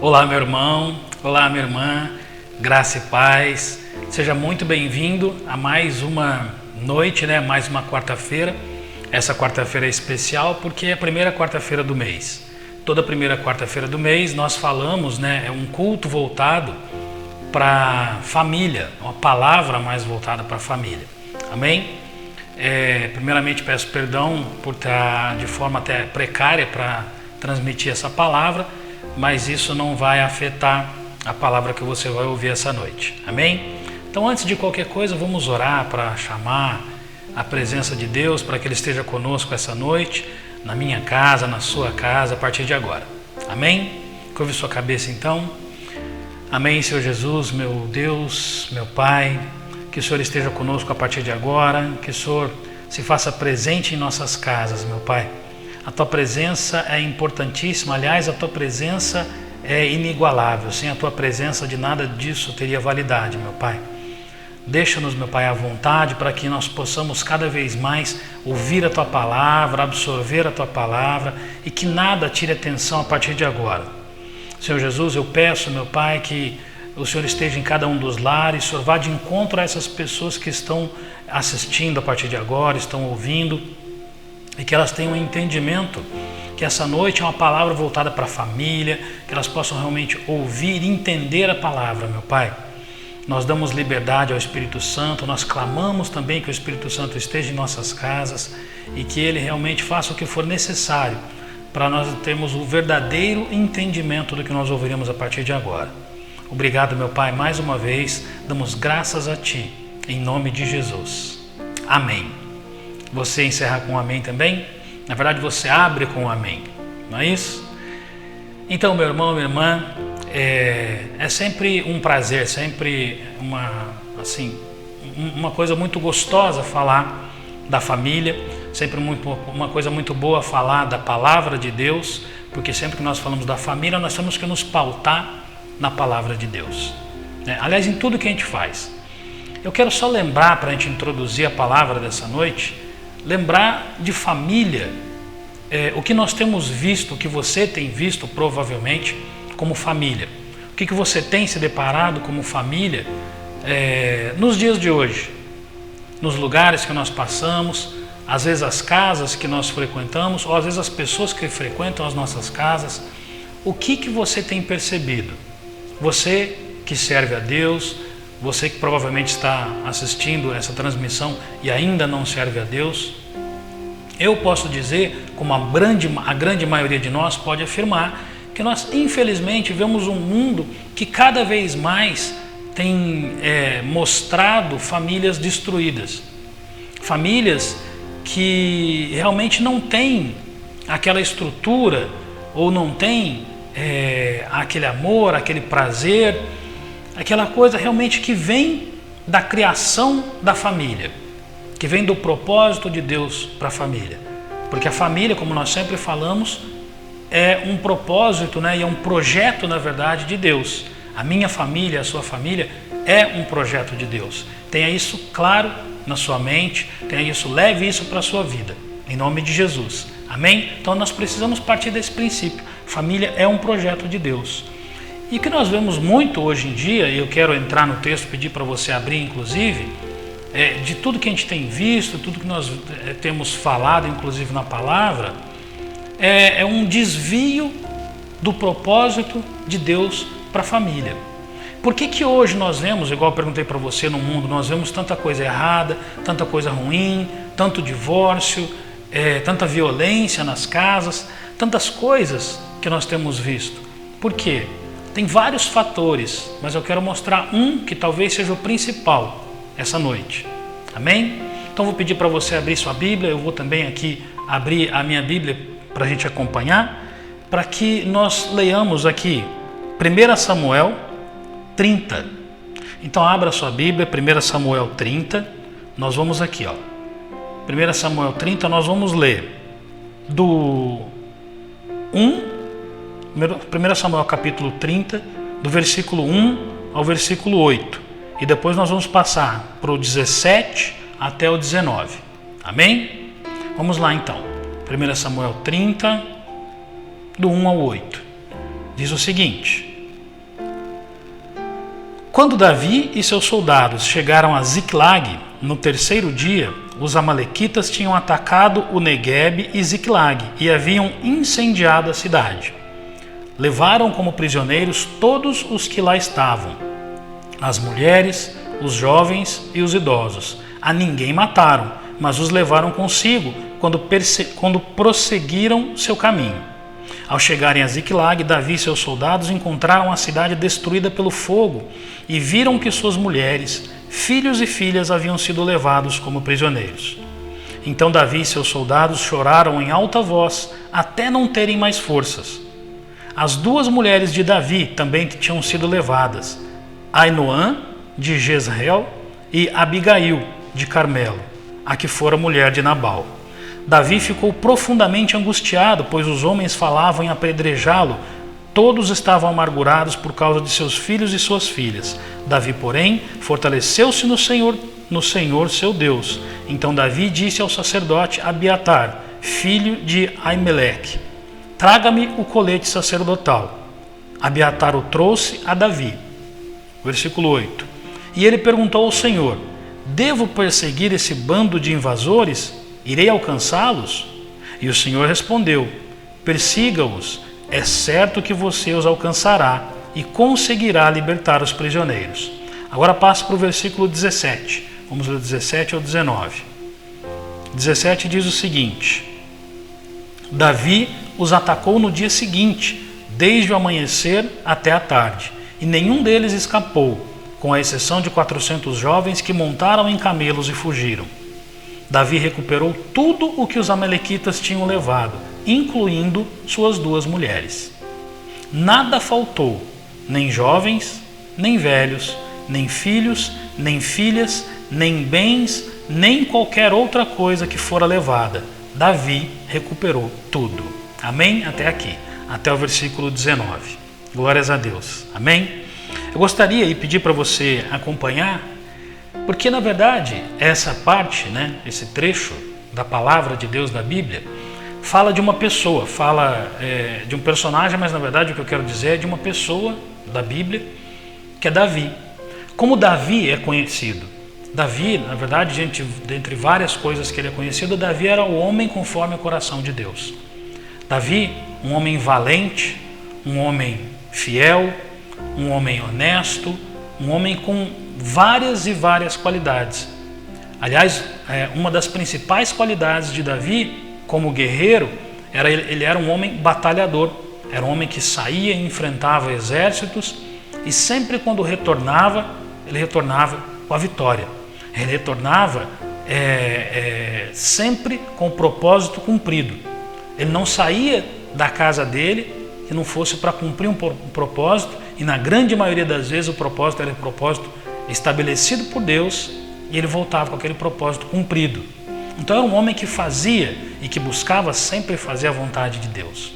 Olá, meu irmão, olá, minha irmã, graça e paz. Seja muito bem-vindo a mais uma noite, mais uma quarta-feira. Essa quarta-feira é especial porque é a primeira quarta-feira do mês. Toda primeira quarta-feira do mês nós falamos, é um culto voltado para a família, uma palavra mais voltada para a família. Amém? Primeiramente peço perdão por estar de forma até precária para transmitir essa palavra, mas isso não vai afetar a palavra que você vai ouvir essa noite. Amém? Então, antes de qualquer coisa, vamos orar para chamar a presença de Deus para que Ele esteja conosco essa noite, na minha casa, na sua casa, a partir de agora. Amém? Curve sua cabeça então. Amém, Senhor Jesus, meu Deus, meu Pai, que o Senhor esteja conosco a partir de agora, que o Senhor se faça presente em nossas casas, meu Pai. A Tua presença é importantíssima, aliás, a Tua presença é inigualável. Sem a Tua presença, de nada disso teria validade, meu Pai. Deixa-nos, meu Pai, à vontade para que nós possamos cada vez mais ouvir a Tua palavra, absorver a Tua palavra e que nada tire atenção a partir de agora. Senhor Jesus, eu peço, meu Pai, que o Senhor esteja em cada um dos lares, o Senhor vá de encontro a essas pessoas que estão assistindo a partir de agora, estão ouvindo, e que elas tenham um entendimento que essa noite é uma palavra voltada para a família, que elas possam realmente ouvir e entender a palavra, meu Pai. Nós damos liberdade ao Espírito Santo, nós clamamos também que o Espírito Santo esteja em nossas casas e que Ele realmente faça o que for necessário para nós termos o verdadeiro entendimento do que nós ouviremos a partir de agora. Obrigado, meu Pai, mais uma vez, damos graças a Ti, em nome de Jesus. Amém. Você encerra com um amém também? Na verdade, você abre com um amém, não é isso? Então, meu irmão, minha irmã, é sempre um prazer, sempre uma coisa muito gostosa falar da família, sempre uma coisa muito boa falar da palavra de Deus, porque sempre que nós falamos da família, nós temos que nos pautar na palavra de Deus. Aliás, em tudo que a gente faz. Eu quero só lembrar, para a gente introduzir a palavra dessa noite, lembrar de família, o que nós temos visto, o que você tem visto provavelmente como família. O que você tem se deparado como família nos dias de hoje, nos lugares que nós passamos, às vezes as casas que nós frequentamos, ou às vezes as pessoas que frequentam as nossas casas. O que você tem percebido? Você que serve a Deus, você que provavelmente está assistindo essa transmissão e ainda não serve a Deus, eu posso dizer, como a grande maioria de nós pode afirmar, que nós infelizmente vemos um mundo que cada vez mais tem mostrado famílias destruídas. Famílias que realmente não têm aquela estrutura ou não têm aquele amor, aquele prazer, aquela coisa realmente que vem da criação da família, que vem do propósito de Deus para a família. Porque a família, como nós sempre falamos, é um propósito, e é um projeto, na verdade, de Deus. A minha família, a sua família, é um projeto de Deus. Tenha isso claro na sua mente, leve isso para a sua vida, em nome de Jesus. Amém? Então nós precisamos partir desse princípio. Família é um projeto de Deus. E o que nós vemos muito hoje em dia, e eu quero entrar no texto, pedir para você abrir inclusive, de tudo que a gente tem visto, tudo que nós temos falado inclusive na palavra, é um desvio do propósito de Deus para a família. Por que hoje nós vemos, igual eu perguntei para você, no mundo, nós vemos tanta coisa errada, tanta coisa ruim, tanto divórcio, tanta violência nas casas, tantas coisas que nós temos visto? Por quê? Tem vários fatores, mas eu quero mostrar um que talvez seja o principal essa noite. Amém? Então vou pedir para você abrir sua Bíblia, eu vou também aqui abrir a minha Bíblia para a gente acompanhar, para que nós leiamos aqui 1 Samuel 30. Então abra sua Bíblia, 1 Samuel 30, nós vamos aqui, 1 Samuel 30, nós vamos ler do 1 Samuel capítulo 30, do versículo 1 ao versículo 8. E depois nós vamos passar para o 17 até o 19. Amém? Vamos lá então. 1 Samuel 30, do 1 ao 8. Diz o seguinte: Quando Davi e seus soldados chegaram a Ziclag, no terceiro dia, os amalequitas tinham atacado o Neguebe e Ziclag e haviam incendiado a cidade. Levaram como prisioneiros todos os que lá estavam, as mulheres, os jovens e os idosos. A ninguém mataram, mas os levaram consigo quando prosseguiram seu caminho. Ao chegarem a Ziclag, Davi e seus soldados encontraram a cidade destruída pelo fogo e viram que suas mulheres, filhos e filhas haviam sido levados como prisioneiros. Então Davi e seus soldados choraram em alta voz até não terem mais forças. As duas mulheres de Davi também tinham sido levadas, Ainoã, de Jezreel, e Abigail, de Carmelo, a que fora mulher de Nabal. Davi ficou profundamente angustiado, pois os homens falavam em apedrejá-lo. Todos estavam amargurados por causa de seus filhos e suas filhas. Davi, porém, fortaleceu-se no Senhor seu Deus. Então Davi disse ao sacerdote Abiatar, filho de Aimeleque: traga-me o colete sacerdotal. Abiatar o trouxe a Davi. Versículo 8. E ele perguntou ao Senhor: devo perseguir esse bando de invasores? Irei alcançá-los? E o Senhor respondeu: persiga-os, é certo que você os alcançará e conseguirá libertar os prisioneiros. Agora passo para o versículo 17. Vamos ler 17 ao 19. 17 diz o seguinte: Davi os atacou no dia seguinte, desde o amanhecer até a tarde, e nenhum deles escapou, com a exceção de 400 jovens que montaram em camelos e fugiram. Davi recuperou tudo o que os amalequitas tinham levado, incluindo suas duas mulheres. Nada faltou, nem jovens, nem velhos, nem filhos, nem filhas, nem bens, nem qualquer outra coisa que fora levada. Davi recuperou tudo. Amém? Até aqui, até o versículo 19. Glórias a Deus. Amém? Eu gostaria de pedir para você acompanhar, porque na verdade essa parte, esse trecho da palavra de Deus da Bíblia, fala de uma pessoa, fala de um personagem, mas na verdade o que eu quero dizer é de uma pessoa da Bíblia, que é Davi. Como Davi é conhecido? Davi, na verdade, dentre várias coisas que ele é conhecido, Davi era o homem conforme o coração de Deus. Davi, um homem valente, um homem fiel, um homem honesto, um homem com várias e várias qualidades. Aliás, uma das principais qualidades de Davi como guerreiro, ele era um homem batalhador, era um homem que saía e enfrentava exércitos, e sempre quando retornava, ele retornava com a vitória. Ele retornava sempre com o propósito cumprido. Ele não saía da casa dele que não fosse para cumprir um propósito, e na grande maioria das vezes o propósito era um propósito estabelecido por Deus, e ele voltava com aquele propósito cumprido. Então era um homem que fazia e que buscava sempre fazer a vontade de Deus.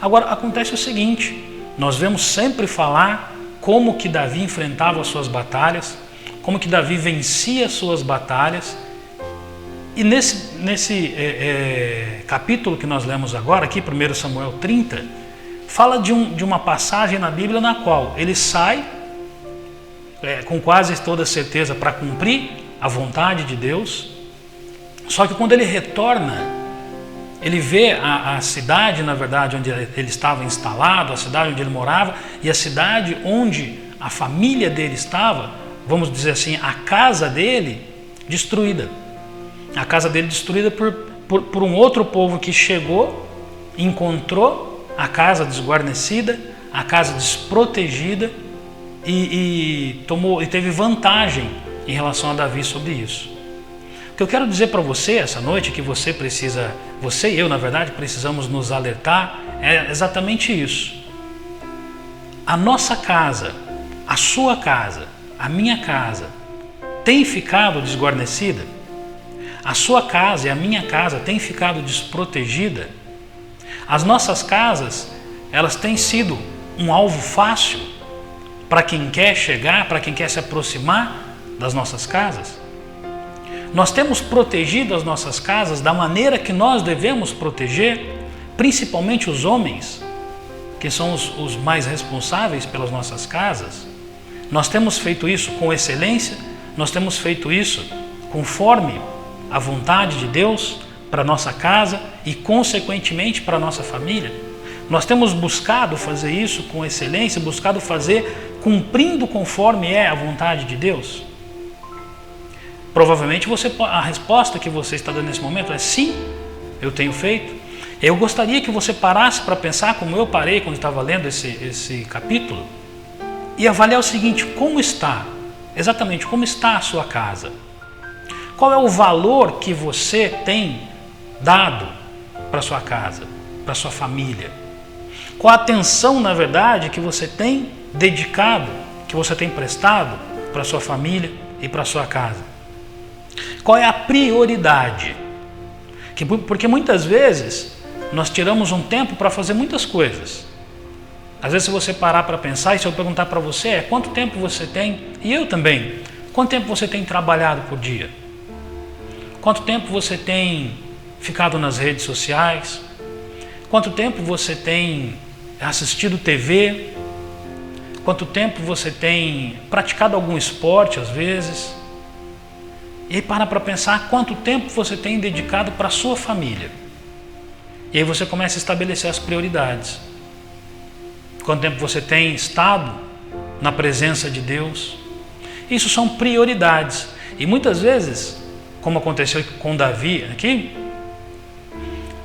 Agora acontece o seguinte: nós vemos sempre falar como que Davi enfrentava as suas batalhas, como que Davi vencia as suas batalhas. E nesse capítulo que nós lemos agora, aqui 1 Samuel 30, fala de uma passagem na Bíblia na qual ele sai com quase toda certeza para cumprir a vontade de Deus. Só que quando ele retorna, ele vê a cidade, na verdade, onde ele estava instalado, a cidade onde ele morava, e a cidade onde a família dele estava, vamos dizer assim, a casa dele destruída. A casa dele destruída por um outro povo que chegou, encontrou a casa desguarnecida, a casa desprotegida, e teve vantagem em relação a Davi sobre isso. O que eu quero dizer para você essa noite, que você e eu, na verdade, precisamos nos alertar, é exatamente isso. A nossa casa, a sua casa, a minha casa, tem ficado desguarnecida? A sua casa e a minha casa tem ficado desprotegida? As nossas casas, elas têm sido um alvo fácil para quem quer chegar, para quem quer se aproximar das nossas casas? Nós temos protegido as nossas casas da maneira que nós devemos proteger, principalmente os homens, que são os mais responsáveis pelas nossas casas? Nós temos feito isso com excelência? Nós temos feito isso conforme a vontade de Deus para a nossa casa e, consequentemente, para a nossa família? Nós temos buscado fazer isso com excelência, buscado fazer cumprindo conforme é a vontade de Deus? Provavelmente a resposta que você está dando nesse momento é sim, eu tenho feito. Eu gostaria que você parasse para pensar, como eu parei quando estava lendo esse capítulo, e avaliar o seguinte: como está, exatamente como está a sua casa? Qual é o valor que você tem dado para a sua casa, para a sua família? Qual a atenção, na verdade, que você tem dedicado, que você tem prestado para a sua família e para a sua casa? Qual é a prioridade? Porque muitas vezes nós tiramos um tempo para fazer muitas coisas. Às vezes, se você parar para pensar, e se eu perguntar para você, quanto tempo você tem, e eu também, quanto tempo você tem trabalhado por dia? Quanto tempo você tem ficado nas redes sociais? Quanto tempo você tem assistido TV? Quanto tempo você tem praticado algum esporte às vezes? E aí para pensar quanto tempo você tem dedicado para a sua família. E aí você começa a estabelecer as prioridades. Quanto tempo você tem estado na presença de Deus? Isso são prioridades. E muitas vezes, como aconteceu com Davi aqui,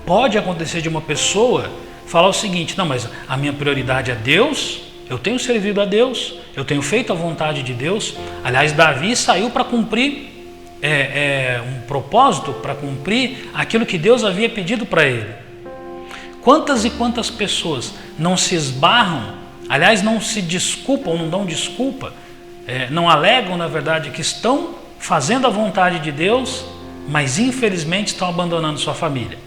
pode acontecer de uma pessoa falar o seguinte: não, mas a minha prioridade é Deus, eu tenho servido a Deus, eu tenho feito a vontade de Deus. Aliás, Davi saiu para cumprir um propósito, para cumprir aquilo que Deus havia pedido para ele. Quantas e quantas pessoas não se esbarram, aliás, não se desculpam, não dão desculpa, não alegam, na verdade, que estão fazendo a vontade de Deus, mas infelizmente estão abandonando sua família,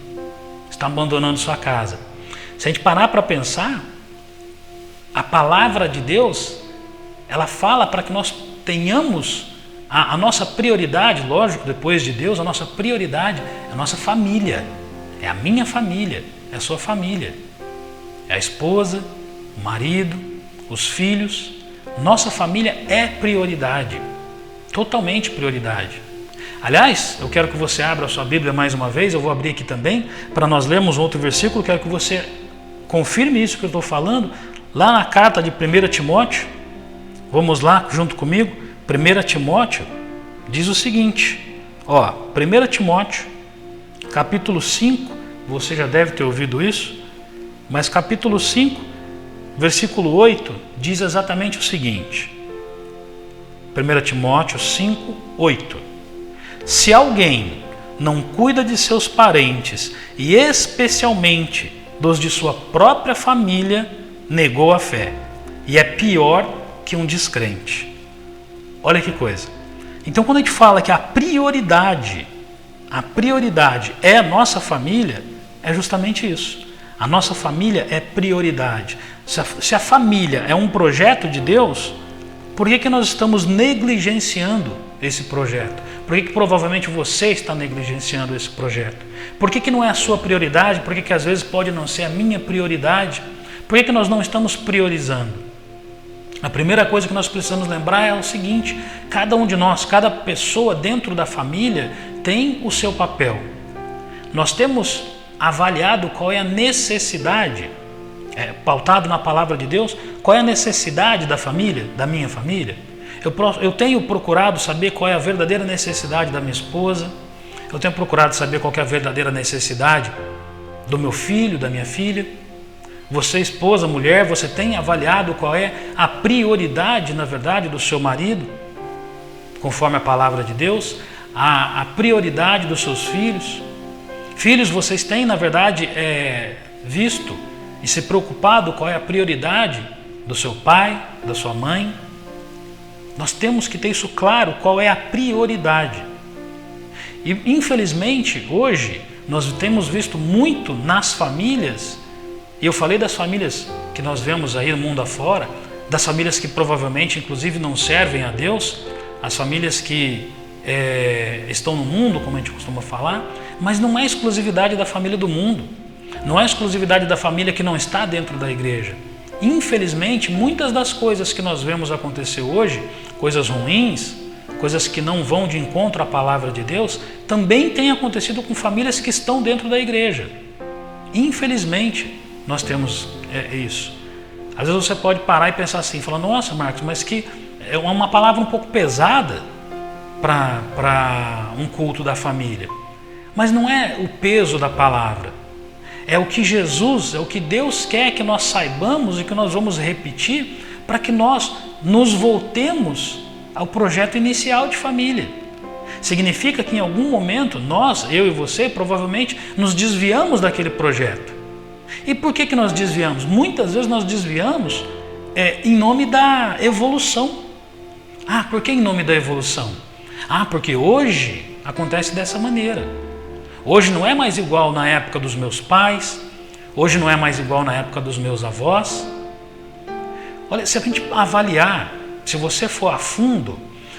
estão abandonando sua casa. Se a gente parar para pensar, a palavra de Deus, ela fala para que nós tenhamos a nossa prioridade, lógico, depois de Deus, a nossa prioridade é a nossa família, é a minha família, é a sua família, é a esposa, o marido, os filhos. Nossa família é prioridade, totalmente prioridade. Aliás, eu quero que você abra a sua Bíblia mais uma vez, eu vou abrir aqui também, para nós lermos outro versículo. Quero que você confirme isso que eu estou falando, lá na carta de 1 Timóteo, vamos lá junto comigo. 1 Timóteo diz o seguinte, 1 Timóteo, capítulo 5, você já deve ter ouvido isso, mas capítulo 5, versículo 8, diz exatamente o seguinte, 1 Timóteo 5, 8. Se alguém não cuida de seus parentes, e especialmente dos de sua própria família, negou a fé, e é pior que um descrente. Olha que coisa. Então, quando a gente fala que a prioridade é a nossa família, é justamente isso. A nossa família é prioridade. Se a família é um projeto de Deus, por que nós estamos negligenciando esse projeto? Por que provavelmente você está negligenciando esse projeto? Por que não é a sua prioridade? Por que às vezes pode não ser a minha prioridade? Por que nós não estamos priorizando? A primeira coisa que nós precisamos lembrar é o seguinte: cada um de nós, cada pessoa dentro da família tem o seu papel. Nós temos avaliado qual é a necessidade, pautado na palavra de Deus, qual é a necessidade da família, da minha família. Eu tenho procurado saber qual é a verdadeira necessidade da minha esposa, eu tenho procurado saber qual é a verdadeira necessidade do meu filho, da minha filha. Você, esposa, mulher, você tem avaliado qual é a prioridade, na verdade, do seu marido, conforme a palavra de Deus, a prioridade dos seus filhos? Filhos, vocês têm, na verdade, visto e se preocupado qual é a prioridade do seu pai, da sua mãe? Nós temos que ter isso claro, qual é a prioridade. E, infelizmente, hoje, nós temos visto muito nas famílias. E eu falei das famílias que nós vemos aí no mundo afora, das famílias que provavelmente, inclusive, não servem a Deus, as famílias que estão no mundo, como a gente costuma falar, mas não é exclusividade da família do mundo, não é exclusividade da família que não está dentro da igreja. Infelizmente, muitas das coisas que nós vemos acontecer hoje, coisas ruins, coisas que não vão de encontro à palavra de Deus, também têm acontecido com famílias que estão dentro da igreja. Infelizmente, nós temos isso. Às vezes você pode parar e pensar assim, falar, nossa, Marcos, mas que é uma palavra um pouco pesada para um culto da família. Mas não é o peso da palavra. É o que Jesus, é o que Deus quer que nós saibamos e que nós vamos repetir para que nós nos voltemos ao projeto inicial de família. Significa que em algum momento nós, eu e você, provavelmente nos desviamos daquele projeto. E por que nós desviamos? Muitas vezes nós desviamos em nome da evolução. Ah, por que em nome da evolução? Ah, porque hoje acontece dessa maneira. Hoje não é mais igual na época dos meus pais, hoje não é mais igual na época dos meus avós. Olha, se a gente avaliar, se você for a fundo,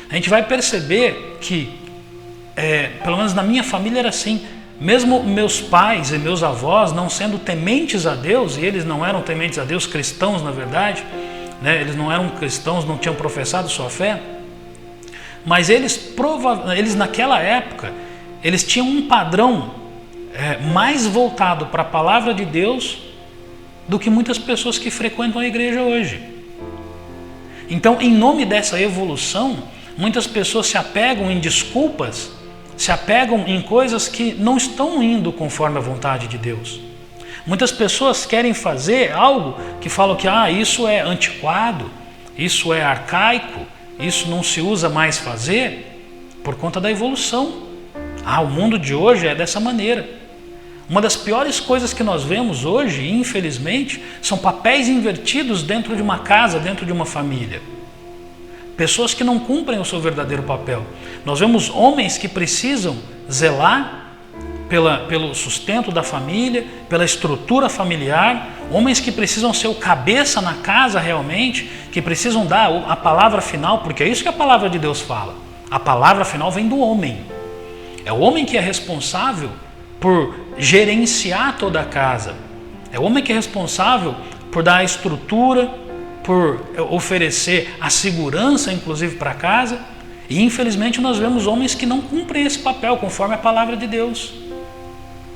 a gente vai perceber que, pelo menos na minha família era assim, mesmo meus pais e meus avós não sendo tementes a Deus, e eles não eram tementes a Deus, cristãos na verdade, né? Eles não eram cristãos, não tinham professado sua fé, mas eles naquela época, eles tinham um padrão mais voltado para a palavra de Deus do que muitas pessoas que frequentam a igreja hoje. Então, em nome dessa evolução, muitas pessoas se apegam em desculpas, se apegam em coisas que não estão indo conforme a vontade de Deus. Muitas pessoas querem fazer algo que falam que isso é antiquado, isso é arcaico, isso não se usa mais fazer por conta da evolução. O mundo de hoje é dessa maneira. Uma das piores coisas que nós vemos hoje, infelizmente, são papéis invertidos dentro de uma casa, dentro de uma família. Pessoas que não cumprem o seu verdadeiro papel. Nós vemos homens que precisam zelar pelo sustento da família, pela estrutura familiar, homens que precisam ser o cabeça na casa realmente, que precisam dar a palavra final, porque é isso que a palavra de Deus fala. A palavra final vem do homem. É o homem que é responsável por gerenciar toda a casa. É o homem que é responsável por dar a estrutura, por oferecer a segurança, inclusive, para a casa. E, infelizmente, nós vemos homens que não cumprem esse papel conforme a palavra de Deus.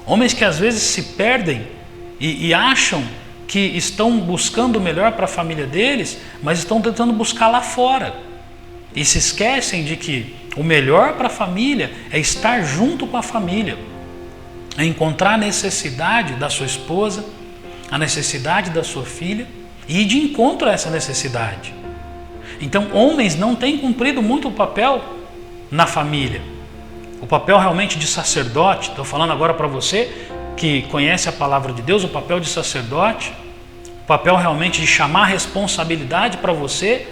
Homens que, às vezes, se perdem e acham que estão buscando o melhor para a família deles, mas estão tentando buscar lá fora. E se esquecem de que o melhor para a família é estar junto com a família, é encontrar a necessidade da sua esposa, a necessidade da sua filha e ir de encontro a essa necessidade. Então, homens não têm cumprido muito o papel na família, o papel realmente de sacerdote. Estou falando agora para você que conhece a palavra de Deus, o papel de sacerdote, o papel realmente de chamar a responsabilidade para você,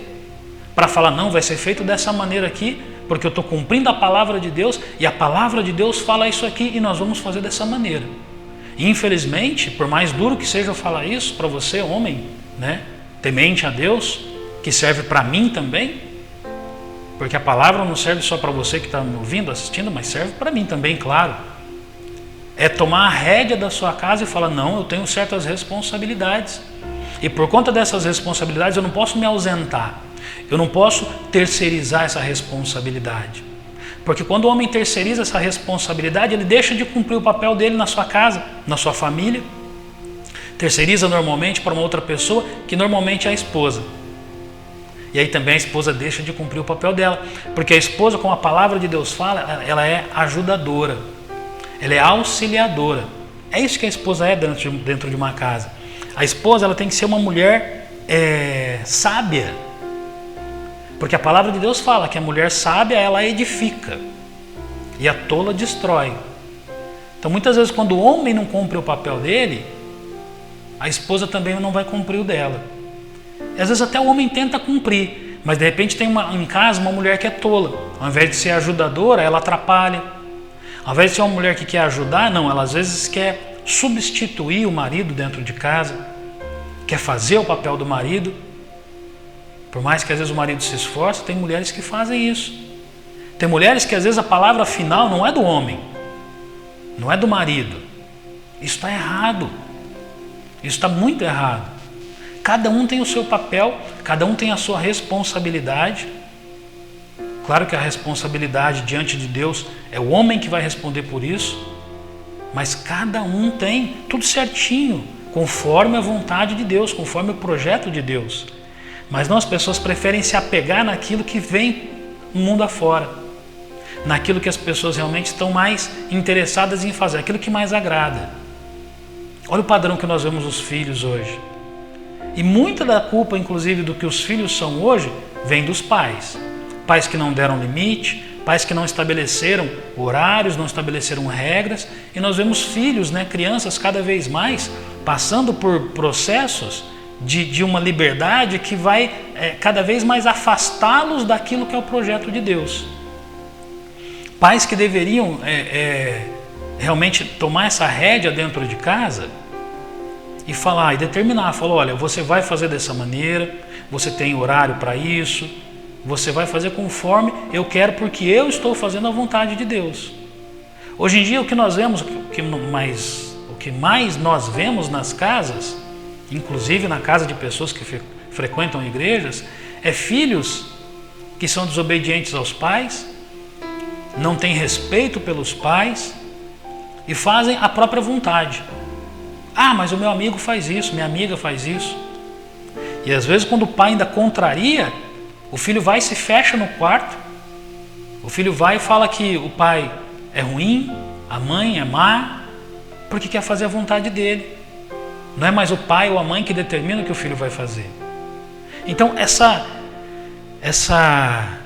para falar, não, vai ser feito dessa maneira aqui, porque eu estou cumprindo a palavra de Deus e a palavra de Deus fala isso aqui e nós vamos fazer dessa maneira. E, infelizmente, por mais duro que seja eu falar isso para você, homem, né, temente a Deus, que serve para mim também, porque a palavra não serve só para você que está me ouvindo, assistindo, mas serve para mim também, claro. É tomar a rédea da sua casa e falar, não, eu tenho certas responsabilidades. E por conta dessas responsabilidades eu não posso me ausentar. Eu não posso terceirizar essa responsabilidade. Porque quando o homem terceiriza essa responsabilidade, ele deixa de cumprir o papel dele na sua casa, na sua família. Terceiriza normalmente para uma outra pessoa, que normalmente é a esposa. E aí também a esposa deixa de cumprir o papel dela. Porque a esposa, como a palavra de Deus fala, ela é ajudadora. Ela é auxiliadora. É isso que a esposa é dentro de uma casa. A esposa, ela tem que ser uma mulher sábia. Porque a palavra de Deus fala que a mulher sábia, ela edifica e a tola destrói. Então, muitas vezes, quando o homem não cumpre o papel dele, a esposa também não vai cumprir o dela. E às vezes até o homem tenta cumprir, mas de repente tem em casa uma mulher que é tola. Ao invés de ser ajudadora, ela atrapalha. Ao invés de ser uma mulher que quer ajudar, não, ela às vezes quer substituir o marido dentro de casa, quer fazer o papel do marido. Por mais que às vezes o marido se esforce, tem mulheres que fazem isso. Tem mulheres que às vezes a palavra final não é do homem, não é do marido. Isso está errado. Isso está muito errado. Cada um tem o seu papel, cada um tem a sua responsabilidade. Claro que a responsabilidade diante de Deus é o homem que vai responder por isso, mas cada um tem tudo certinho, conforme a vontade de Deus, conforme o projeto de Deus. Mas não, as pessoas preferem se apegar naquilo que vem no mundo afora, naquilo que as pessoas realmente estão mais interessadas em fazer, aquilo que mais agrada. Olha o padrão que nós vemos os filhos hoje. E muita da culpa, inclusive, do que os filhos são hoje, vem dos pais. Pais que não deram limite, pais que não estabeleceram horários, não estabeleceram regras. E nós vemos filhos, crianças cada vez mais passando por processos de uma liberdade que vai cada vez mais afastá-los daquilo que é o projeto de Deus. Pais que deveriam realmente tomar essa rédea dentro de casa e falar, e determinar, olha, você vai fazer dessa maneira, você tem horário para isso, você vai fazer conforme eu quero, porque eu estou fazendo a vontade de Deus. Hoje em dia o que nós vemos, o que mais nós vemos nas casas, inclusive na casa de pessoas que frequentam igrejas, é filhos que são desobedientes aos pais, não têm respeito pelos pais e fazem a própria vontade. Ah, mas o meu amigo faz isso, minha amiga faz isso. E às vezes quando o pai ainda contraria, o filho vai e se fecha no quarto, o filho vai e fala que o pai é ruim, a mãe é má, porque quer fazer a vontade dele. Não é mais o pai ou a mãe que determina o que o filho vai fazer. Então essa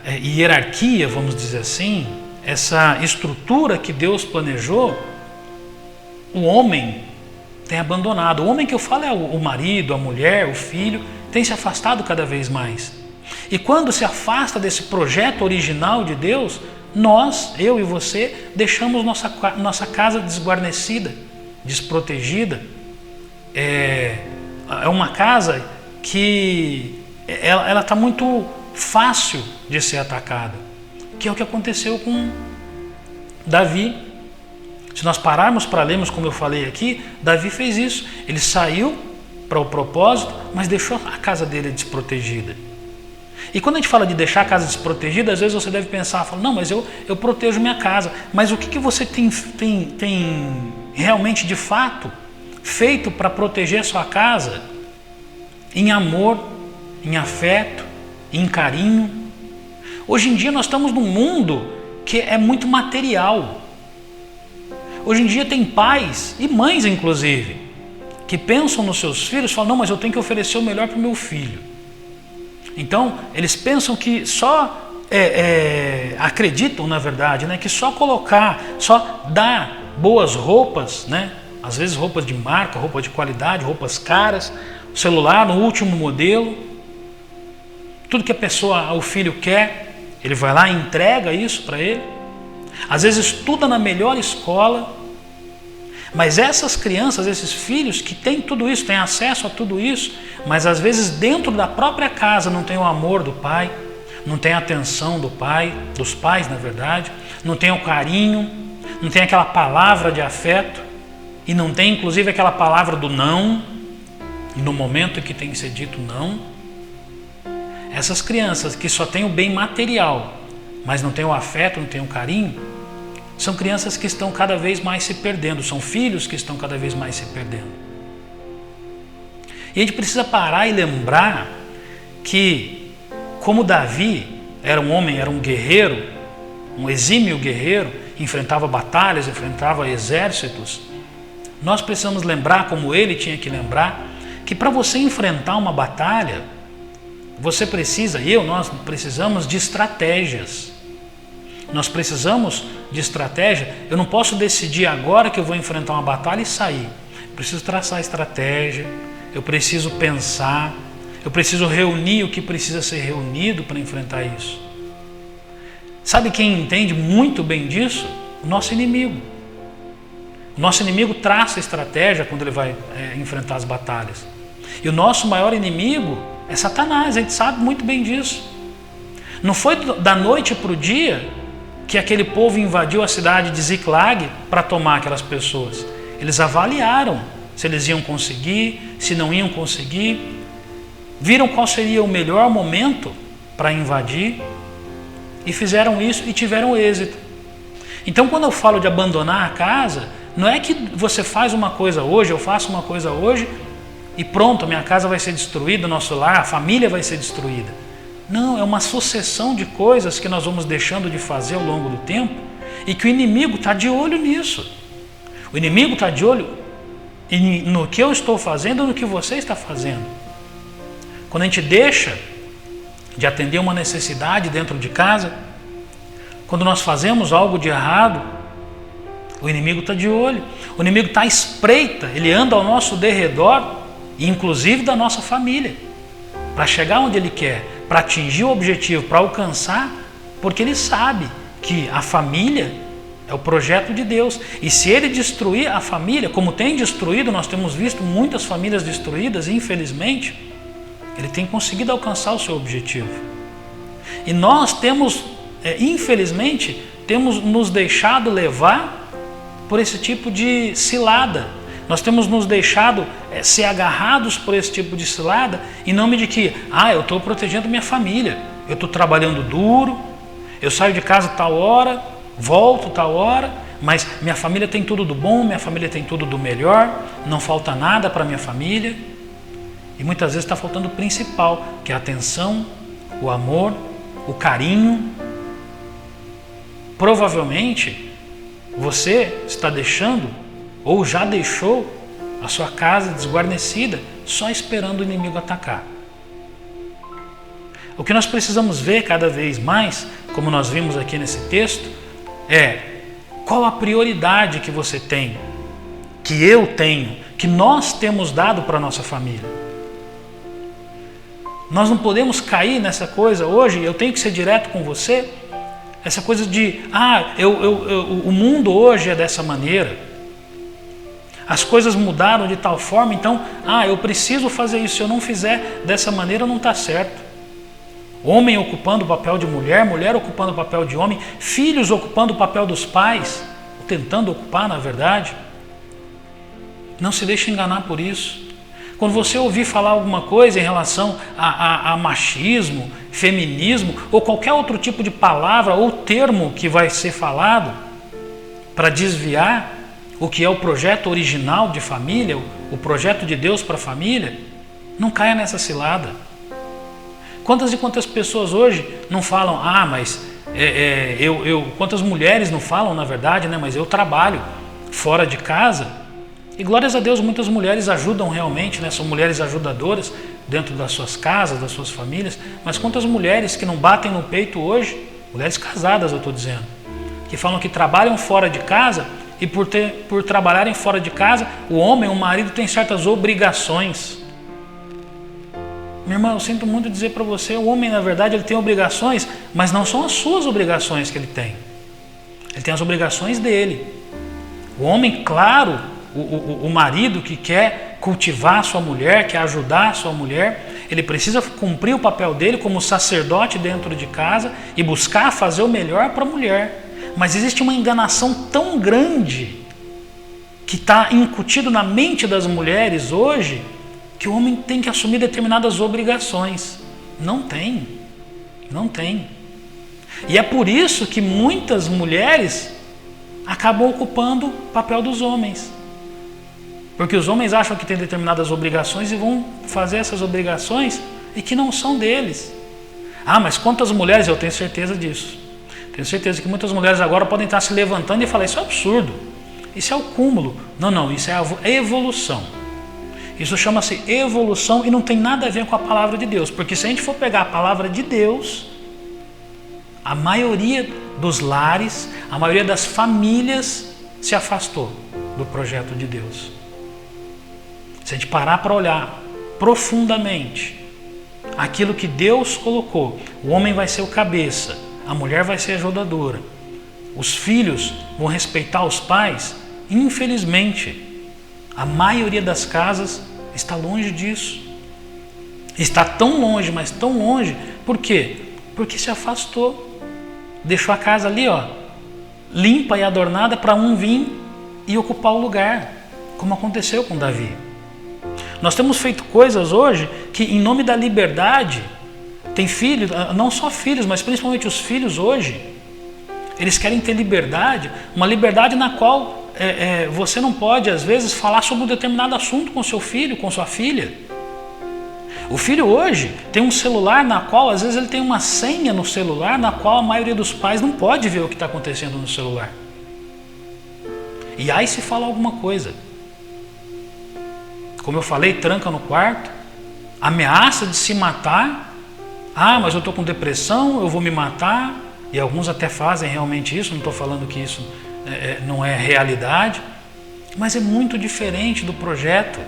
hierarquia, vamos dizer assim, essa estrutura que Deus planejou, o homem tem abandonado. O homem que eu falo é o marido, a mulher, o filho, tem se afastado cada vez mais. E quando se afasta desse projeto original de Deus, nós, eu e você, deixamos nossa casa desguarnecida, desprotegida. É uma casa que ela está muito fácil de ser atacada, que é o que aconteceu com Davi. Se nós pararmos para lermos, como eu falei aqui, Davi fez isso. Ele saiu para o propósito, mas deixou a casa dele desprotegida. E quando a gente fala de deixar a casa desprotegida, às vezes você deve pensar, não, mas eu protejo minha casa. Mas o que você tem realmente, de fato, feito para proteger a sua casa? Em amor, em afeto, em carinho. Hoje em dia nós estamos num mundo que é muito material. Hoje em dia tem pais e mães, inclusive, que pensam nos seus filhos e falam, não, mas eu tenho que oferecer o melhor para o meu filho. Então, eles pensam que só acreditam, na verdade, que só dar boas roupas, às vezes roupas de marca, roupa de qualidade, roupas caras, celular no último modelo, tudo que o filho quer, ele vai lá e entrega isso para ele. Às vezes estuda na melhor escola, mas essas crianças, esses filhos que têm tudo isso, têm acesso a tudo isso, mas às vezes dentro da própria casa não tem o amor do pai, não tem a atenção do pai, dos pais na verdade, não tem o carinho, não tem aquela palavra de afeto e não tem inclusive aquela palavra do não, no momento em que tem que ser dito não. Essas crianças que só têm o bem material, mas não têm o afeto, não têm o carinho, são crianças que estão cada vez mais se perdendo, são filhos que estão cada vez mais se perdendo. E a gente precisa parar e lembrar que, como Davi era um homem, era um guerreiro, um exímio guerreiro, enfrentava batalhas, enfrentava exércitos, nós precisamos lembrar, como ele tinha que lembrar, que para você enfrentar uma batalha, você precisa, nós precisamos de estratégias. Nós precisamos de estratégia. Eu não posso decidir agora que eu vou enfrentar uma batalha e sair. Eu preciso traçar estratégia, eu preciso pensar, eu preciso reunir o que precisa ser reunido para enfrentar isso. Sabe quem entende muito bem disso? O nosso inimigo. O nosso inimigo traça estratégia quando ele vai enfrentar as batalhas. E o nosso maior inimigo é Satanás, a gente sabe muito bem disso. Não foi da noite para o dia que aquele povo invadiu a cidade de Ziclag para tomar aquelas pessoas. Eles avaliaram se eles iam conseguir, se não iam conseguir. viram qual seria o melhor momento para invadir e fizeram isso e tiveram êxito. Então, quando eu falo de abandonar a casa, não é que você faz uma coisa hoje, eu faço uma coisa hoje e pronto, a minha casa vai ser destruída, o nosso lar, a família vai ser destruída. Não, é uma sucessão de coisas que nós vamos deixando de fazer ao longo do tempo e que o inimigo está de olho nisso. O inimigo está de olho no que eu estou fazendo e no que você está fazendo. Quando a gente deixa de atender uma necessidade dentro de casa, quando nós fazemos algo de errado, o inimigo está de olho. O inimigo está à espreita, ele anda ao nosso derredor, inclusive da nossa família, para chegar onde ele quer, para atingir o objetivo, para alcançar, porque ele sabe que a família é o projeto de Deus. E se ele destruir a família, como tem destruído, nós temos visto muitas famílias destruídas, infelizmente, ele tem conseguido alcançar o seu objetivo. E nós temos, infelizmente, temos nos deixado levar por esse tipo de cilada. Nós temos nos deixado ser agarrados por esse tipo de cilada em nome de que, eu estou protegendo minha família, eu estou trabalhando duro, eu saio de casa tal hora, volto tal hora, mas minha família tem tudo do bom, minha família tem tudo do melhor, não falta nada para minha família. E muitas vezes está faltando o principal, que é a atenção, o amor, o carinho. Provavelmente você está deixando ou já deixou a sua casa desguarnecida só esperando o inimigo atacar. O que nós precisamos ver cada vez mais, como nós vimos aqui nesse texto, é qual a prioridade que você tem, que eu tenho, que nós temos dado para a nossa família. Nós não podemos cair nessa coisa hoje, eu tenho que ser direto com você, essa coisa de, o mundo hoje é dessa maneira, as coisas mudaram de tal forma, então, eu preciso fazer isso, se eu não fizer dessa maneira não está certo. Homem ocupando o papel de mulher, mulher ocupando o papel de homem, filhos ocupando o papel dos pais, tentando ocupar na verdade. Não se deixe enganar por isso. Quando você ouvir falar alguma coisa em relação a machismo, feminismo ou qualquer outro tipo de palavra ou termo que vai ser falado para desviar o que é o projeto original de família, o projeto de Deus para a família, não caia nessa cilada. Quantas e quantas pessoas hoje não falam, quantas mulheres não falam, na verdade, mas eu trabalho fora de casa. E glórias a Deus, muitas mulheres ajudam realmente, são mulheres ajudadoras dentro das suas casas, das suas famílias, mas quantas mulheres que não batem no peito hoje, mulheres casadas eu estou dizendo, que falam que trabalham fora de casa e por trabalharem fora de casa, o homem, o marido tem certas obrigações. Minha irmã, eu sinto muito dizer para você, o homem na verdade ele tem obrigações, mas não são as suas obrigações que ele tem as obrigações dele. O homem, claro, o marido que quer cultivar a sua mulher, quer ajudar a sua mulher, ele precisa cumprir o papel dele como sacerdote dentro de casa e buscar fazer o melhor para a mulher. Mas existe uma enganação tão grande que está incutido na mente das mulheres hoje que o homem tem que assumir determinadas obrigações. Não tem. E é por isso que muitas mulheres acabam ocupando o papel dos homens. Porque os homens acham que têm determinadas obrigações e vão fazer essas obrigações e que não são deles. Mas quantas mulheres, eu tenho certeza disso. Tenho certeza que muitas mulheres agora podem estar se levantando e falar, isso é absurdo. Isso é o cúmulo. Não, isso é a evolução. Isso chama-se evolução e não tem nada a ver com a palavra de Deus. Porque se a gente for pegar a palavra de Deus, a maioria dos lares, a maioria das famílias se afastou do projeto de Deus. Se a gente parar para olhar profundamente aquilo que Deus colocou, o homem vai ser o cabeça, a mulher vai ser a ajudadora, os filhos vão respeitar os pais, infelizmente, a maioria das casas está longe disso. Está tão longe, mas tão longe, por quê? Porque se afastou, deixou a casa ali, limpa e adornada para um vir e ocupar o lugar, como aconteceu com Davi. Nós temos feito coisas hoje que, em nome da liberdade, tem filhos, não só filhos, mas principalmente os filhos hoje, eles querem ter liberdade, uma liberdade na qual você não pode, às vezes, falar sobre um determinado assunto com seu filho, com sua filha. O filho hoje tem um celular na qual, às vezes, ele tem uma senha no celular na qual a maioria dos pais não pode ver o que está acontecendo no celular. E aí se fala alguma coisa. Como eu falei, tranca no quarto, ameaça de se matar. Ah, mas eu estou com depressão, eu vou me matar. E alguns até fazem realmente isso, não estou falando que isso não é realidade. Mas é muito diferente do projeto.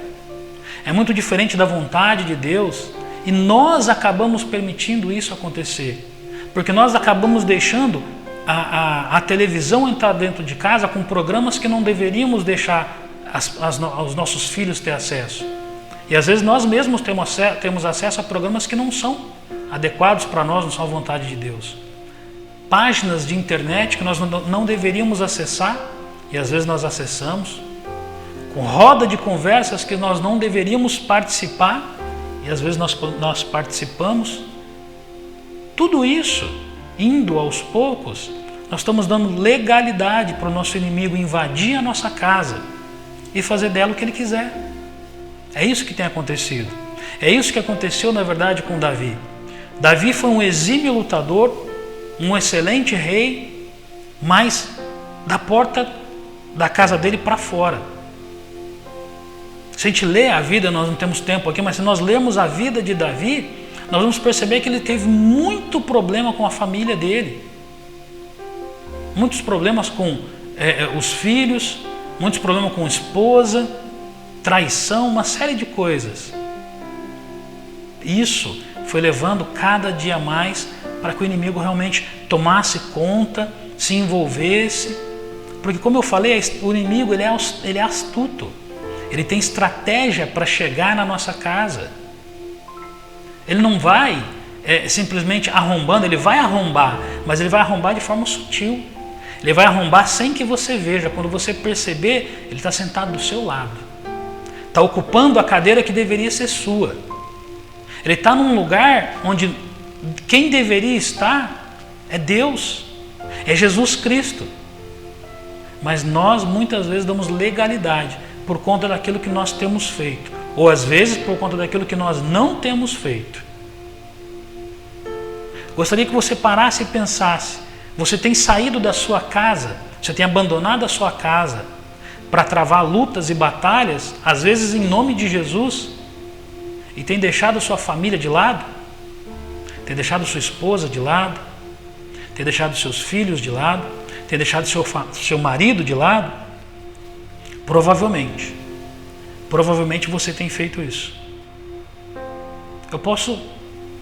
É muito diferente da vontade de Deus. E nós acabamos permitindo isso acontecer. Porque nós acabamos deixando a televisão entrar dentro de casa com programas que não deveríamos deixar os nossos filhos ter acesso. E às vezes nós mesmos temos acesso a programas que não são adequados para nós, não são a vontade de Deus. Páginas de internet que nós não deveríamos acessar, e às vezes nós acessamos. Com roda de conversas que nós não deveríamos participar, e às vezes nós participamos. Tudo isso, indo aos poucos, nós estamos dando legalidade para o nosso inimigo invadir a nossa casa e fazer dela o que ele quiser. É isso que tem acontecido. É isso que aconteceu, na verdade, com Davi. Davi foi um exímio lutador, um excelente rei, mas da porta da casa dele para fora. Se a gente lê a vida, nós não temos tempo aqui, mas se nós lermos a vida de Davi, nós vamos perceber que ele teve muito problema com a família dele. Muitos problemas com os filhos, muitos problemas com a esposa, traição, uma série de coisas. Isso foi levando cada dia mais para que o inimigo realmente tomasse conta, se envolvesse. Porque, como eu falei, o inimigo ele é astuto. Ele tem estratégia para chegar na nossa casa. Ele não vai simplesmente arrombando, ele vai arrombar, mas ele vai arrombar de forma sutil. Ele vai arrombar sem que você veja. Quando você perceber, ele está sentado do seu lado. Está ocupando a cadeira que deveria ser sua. Ele está num lugar onde quem deveria estar é Deus, é Jesus Cristo. Mas nós muitas vezes damos legalidade por conta daquilo que nós temos feito, ou às vezes por conta daquilo que nós não temos feito. Gostaria que você parasse e pensasse: você tem saído da sua casa, você tem abandonado a sua casa para travar lutas e batalhas, às vezes em nome de Jesus, e tem deixado a sua família de lado, tem deixado sua esposa de lado, tem deixado seus filhos de lado, tem deixado seu marido de lado? Provavelmente você tem feito isso. Eu posso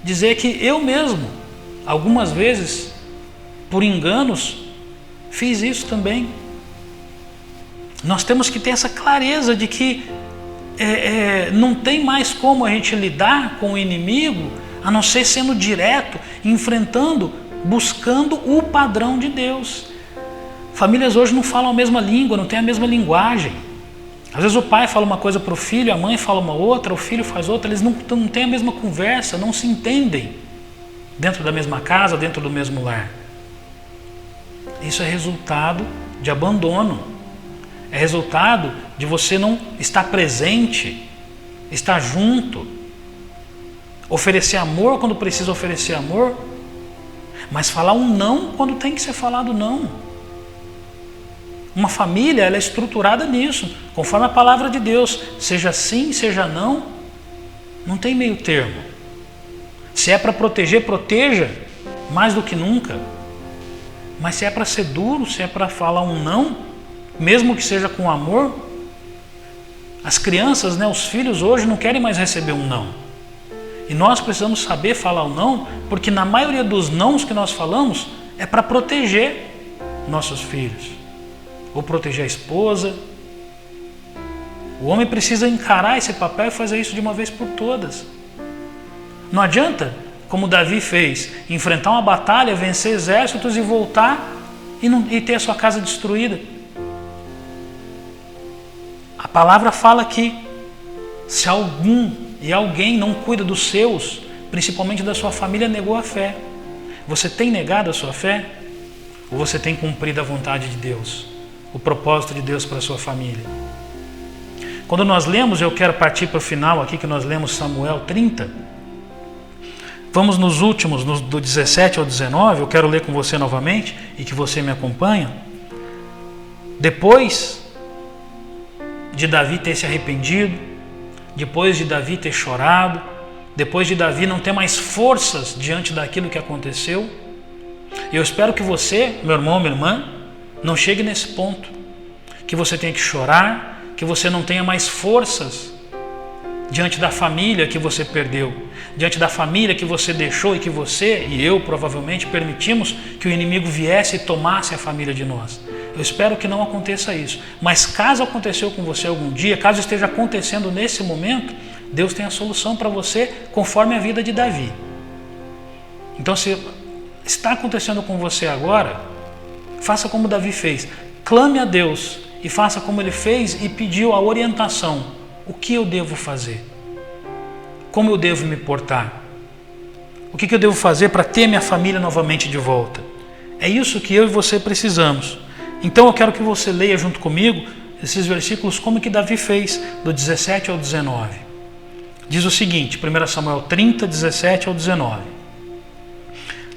dizer que eu mesmo, algumas vezes, por enganos, fiz isso também. Nós temos que ter essa clareza de que não tem mais como a gente lidar com o inimigo, a não ser sendo direto, enfrentando, buscando o padrão de Deus. Famílias hoje não falam a mesma língua, não têm a mesma linguagem. Às vezes o pai fala uma coisa para o filho, a mãe fala uma outra, o filho faz outra, eles não têm a mesma conversa, não se entendem dentro da mesma casa, dentro do mesmo lar. Isso é resultado de abandono. É resultado de você não estar presente, estar junto, oferecer amor quando precisa oferecer amor, mas falar um não quando tem que ser falado não. Uma família, ela é estruturada nisso, conforme a palavra de Deus, seja sim, seja não, não tem meio termo. Se é para proteger, proteja, mais do que nunca. Mas se é para ser duro, se é para falar um não, mesmo que seja com amor, as crianças, os filhos hoje não querem mais receber um não. E nós precisamos saber falar o não, porque na maioria dos nãos que nós falamos é para proteger nossos filhos. Ou proteger a esposa. O homem precisa encarar esse papel e fazer isso de uma vez por todas. Não adianta, como Davi fez, enfrentar uma batalha, vencer exércitos e voltar e ter a sua casa destruída. A palavra fala aqui Se alguém não cuida dos seus, principalmente da sua família, negou a fé. Você tem negado a sua fé? Ou você tem cumprido a vontade de Deus? O propósito de Deus para a sua família? Quando nós lemos, eu quero partir para o final aqui, que nós lemos Samuel 30. Vamos nos últimos, do 17 ao 19, eu quero ler com você novamente e que você me acompanha. Depois de Davi ter se arrependido, depois de Davi ter chorado, depois de Davi não ter mais forças diante daquilo que aconteceu, eu espero que você, meu irmão, minha irmã, não chegue nesse ponto, que você tenha que chorar, que você não tenha mais forças diante da família que você perdeu, diante da família que você deixou e que você e eu provavelmente permitimos que o inimigo viesse e tomasse a família de nós. Eu espero que não aconteça isso, mas caso aconteceu com você algum dia, caso esteja acontecendo nesse momento, Deus tem a solução para você conforme a vida de Davi. Então, se está acontecendo com você agora, faça como Davi fez, clame a Deus e faça como ele fez e pediu a orientação. O que eu devo fazer? Como eu devo me portar? O que eu devo fazer para ter minha família novamente de volta? É isso que eu e você precisamos. Então eu quero que você leia junto comigo esses versículos como que Davi fez, do 17 ao 19. Diz o seguinte, 1 Samuel 30, 17 ao 19.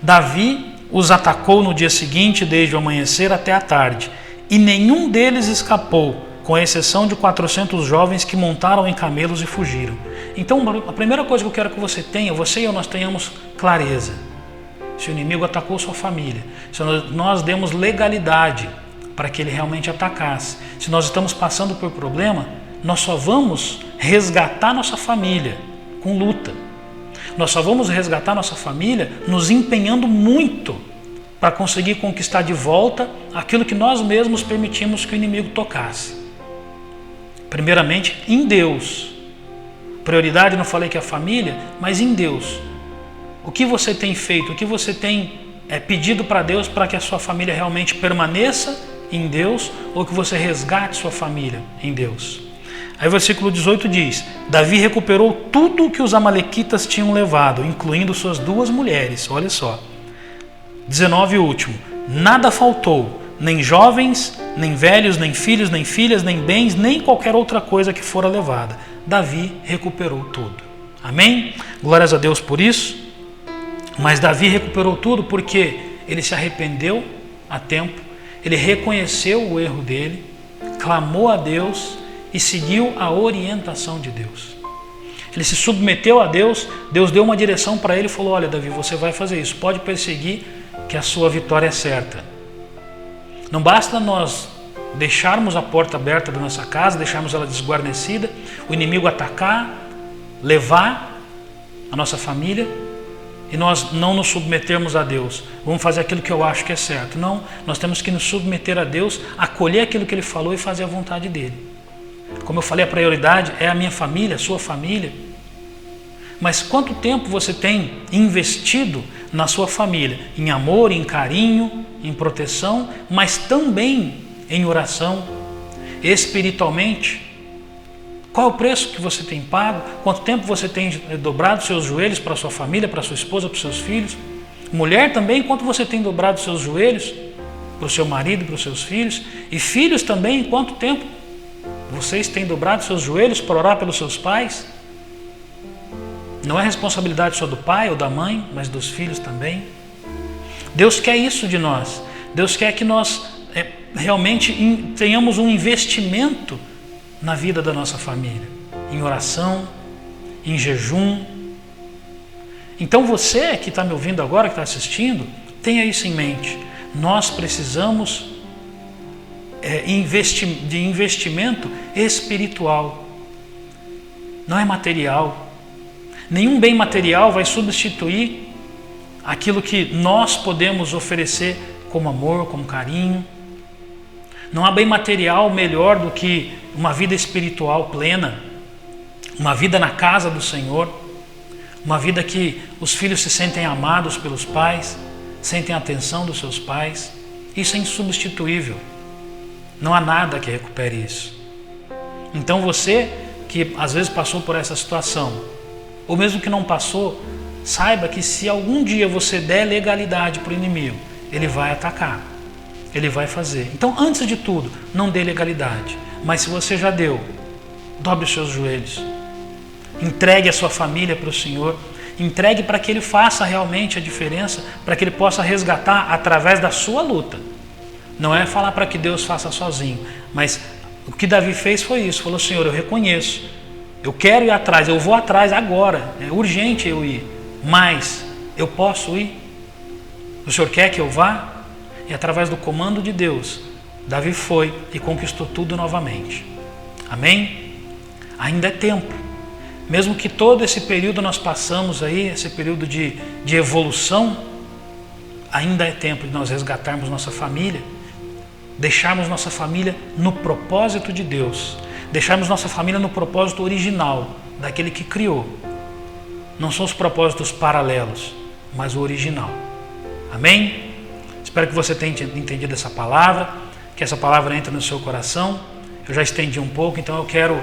Davi os atacou no dia seguinte, desde o amanhecer até a tarde, e nenhum deles escapou, com exceção de 400 jovens que montaram em camelos e fugiram. Então, a primeira coisa que eu quero que você tenha, você e eu, nós tenhamos clareza. Se o inimigo atacou sua família, se nós demos legalidade para que ele realmente atacasse, se nós estamos passando por problema, nós só vamos resgatar nossa família com luta. Nós só vamos resgatar nossa família nos empenhando muito para conseguir conquistar de volta aquilo que nós mesmos permitimos que o inimigo tocasse. Primeiramente, em Deus. Prioridade, não falei que é a família, mas em Deus. O que você tem feito, o que você tem pedido para Deus para que a sua família realmente permaneça em Deus ou que você resgate sua família em Deus. Aí o versículo 18 diz, Davi recuperou tudo o que os amalequitas tinham levado, incluindo suas 2 mulheres, olha só. 19 e último, nada faltou, nem jovens, nem velhos, nem filhos, nem filhas, nem bens, nem qualquer outra coisa que fora levada. Davi recuperou tudo. Amém? Glórias a Deus por isso. Mas Davi recuperou tudo porque ele se arrependeu a tempo, ele reconheceu o erro dele, clamou a Deus e seguiu a orientação de Deus. Ele se submeteu a Deus, Deus deu uma direção para ele e falou, olha Davi, você vai fazer isso, pode perseguir que a sua vitória é certa. Não basta nós deixarmos a porta aberta da nossa casa, deixarmos ela desguarnecida, o inimigo atacar, levar a nossa família e nós não nos submetermos a Deus. Vamos fazer aquilo que eu acho que é certo. Não, nós temos que nos submeter a Deus, acolher aquilo que Ele falou e fazer a vontade dEle. Como eu falei, a prioridade é a minha família, a sua família. Mas quanto tempo você tem investido na sua família? Em amor, em carinho, em proteção, mas também em oração, espiritualmente. Qual é o preço que você tem pago? Quanto tempo você tem dobrado seus joelhos para a sua família, para a sua esposa, para os seus filhos? Mulher também, quanto você tem dobrado seus joelhos para o seu marido, para os seus filhos? E filhos também, quanto tempo vocês têm dobrado seus joelhos para orar pelos seus pais? Não é responsabilidade só do pai ou da mãe, mas dos filhos também. Deus quer isso de nós. Deus quer que nós realmente tenhamos um investimento na vida da nossa família, em oração, em jejum. Então você que está me ouvindo agora, que está assistindo, tenha isso em mente. Nós precisamos de investimento espiritual, não é material. Nenhum bem material vai substituir aquilo que nós podemos oferecer como amor, como carinho. Não há bem material melhor do que uma vida espiritual plena, uma vida na casa do Senhor, uma vida que os filhos se sentem amados pelos pais, sentem a atenção dos seus pais. Isso é insubstituível. Não há nada que recupere isso. Então você que às vezes passou por essa situação, ou mesmo que não passou, saiba que se algum dia você der legalidade para o inimigo, ele vai atacar, ele vai fazer. Então, antes de tudo, não dê legalidade. Mas se você já deu, dobre os seus joelhos, entregue a sua família para o Senhor, entregue para que Ele faça realmente a diferença, para que Ele possa resgatar através da sua luta. Não é falar para que Deus faça sozinho, mas o que Davi fez foi isso, falou: Senhor, eu reconheço, eu quero ir atrás, eu vou atrás agora, é urgente eu ir, mas eu posso ir? O Senhor quer que eu vá? E através do comando de Deus, Davi foi e conquistou tudo novamente. Amém? Ainda é tempo. Mesmo que todo esse período nós passamos aí, esse período de evolução, ainda é tempo de nós resgatarmos nossa família, deixarmos nossa família no propósito de Deus, deixarmos nossa família no propósito original, daquele que criou. Não são os propósitos paralelos, mas o original. Amém? Espero que você tenha entendido essa palavra, que essa palavra entre no seu coração. Eu já estendi um pouco, então eu quero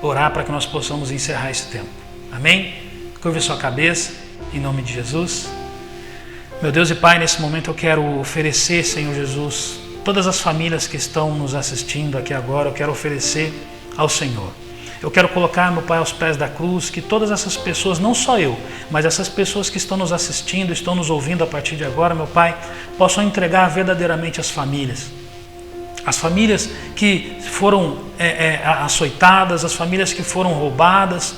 orar para que nós possamos encerrar esse tempo. Amém? Curve sua cabeça, em nome de Jesus. Meu Deus e Pai, nesse momento eu quero oferecer, Senhor Jesus, todas as famílias que estão nos assistindo aqui agora, eu quero oferecer ao Senhor. Eu quero colocar, meu Pai, aos pés da cruz, que todas essas pessoas, não só eu, mas essas pessoas que estão nos assistindo, estão nos ouvindo a partir de agora, meu Pai, possam entregar verdadeiramente as famílias. As famílias que foram açoitadas, as famílias que foram roubadas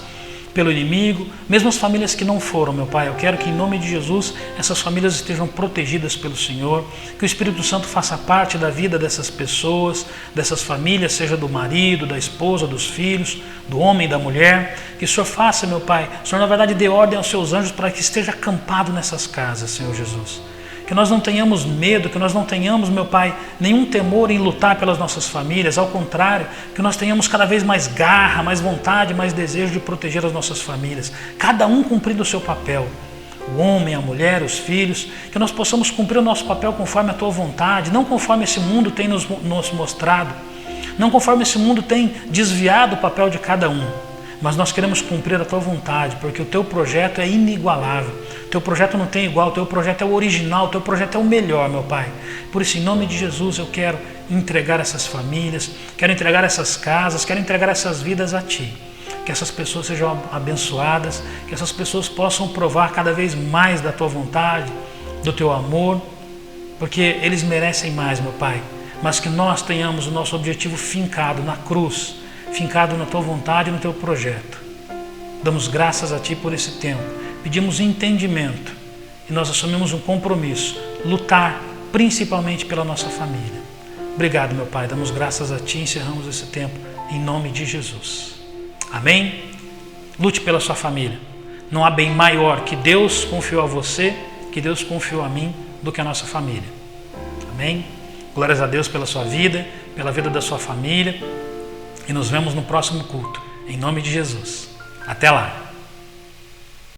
pelo inimigo, mesmo as famílias que não foram, meu Pai. Eu quero que em nome de Jesus essas famílias estejam protegidas pelo Senhor, que o Espírito Santo faça parte da vida dessas pessoas, dessas famílias, seja do marido, da esposa, dos filhos, do homem e da mulher. Que o Senhor faça, meu Pai, o Senhor na verdade dê ordem aos seus anjos para que esteja acampado nessas casas, Senhor Jesus. Que nós não tenhamos medo, que nós não tenhamos, meu Pai, nenhum temor em lutar pelas nossas famílias. Ao contrário, que nós tenhamos cada vez mais garra, mais vontade, mais desejo de proteger as nossas famílias. Cada um cumprindo o seu papel. O homem, a mulher, os filhos. Que nós possamos cumprir o nosso papel conforme a Tua vontade, não conforme esse mundo tem nos mostrado, não conforme esse mundo tem desviado o papel de cada um. Mas nós queremos cumprir a Tua vontade, porque o Teu projeto é inigualável. O Teu projeto não tem igual, o Teu projeto é o original, o Teu projeto é o melhor, meu Pai. Por isso, em nome de Jesus, eu quero entregar essas famílias, quero entregar essas casas, quero entregar essas vidas a Ti. Que essas pessoas sejam abençoadas, que essas pessoas possam provar cada vez mais da Tua vontade, do Teu amor, porque eles merecem mais, meu Pai. Mas que nós tenhamos o nosso objetivo fincado na cruz, fincado na Tua vontade e no Teu projeto. Damos graças a Ti por esse tempo, pedimos entendimento e nós assumimos um compromisso, lutar principalmente pela nossa família. Obrigado, meu Pai, damos graças a Ti e encerramos esse tempo em nome de Jesus. Amém? Lute pela sua família. Não há bem maior que Deus confiou a você, que Deus confiou a mim, do que a nossa família. Amém? Glórias a Deus pela sua vida, pela vida da sua família. E nos vemos no próximo culto. Em nome de Jesus. Até lá.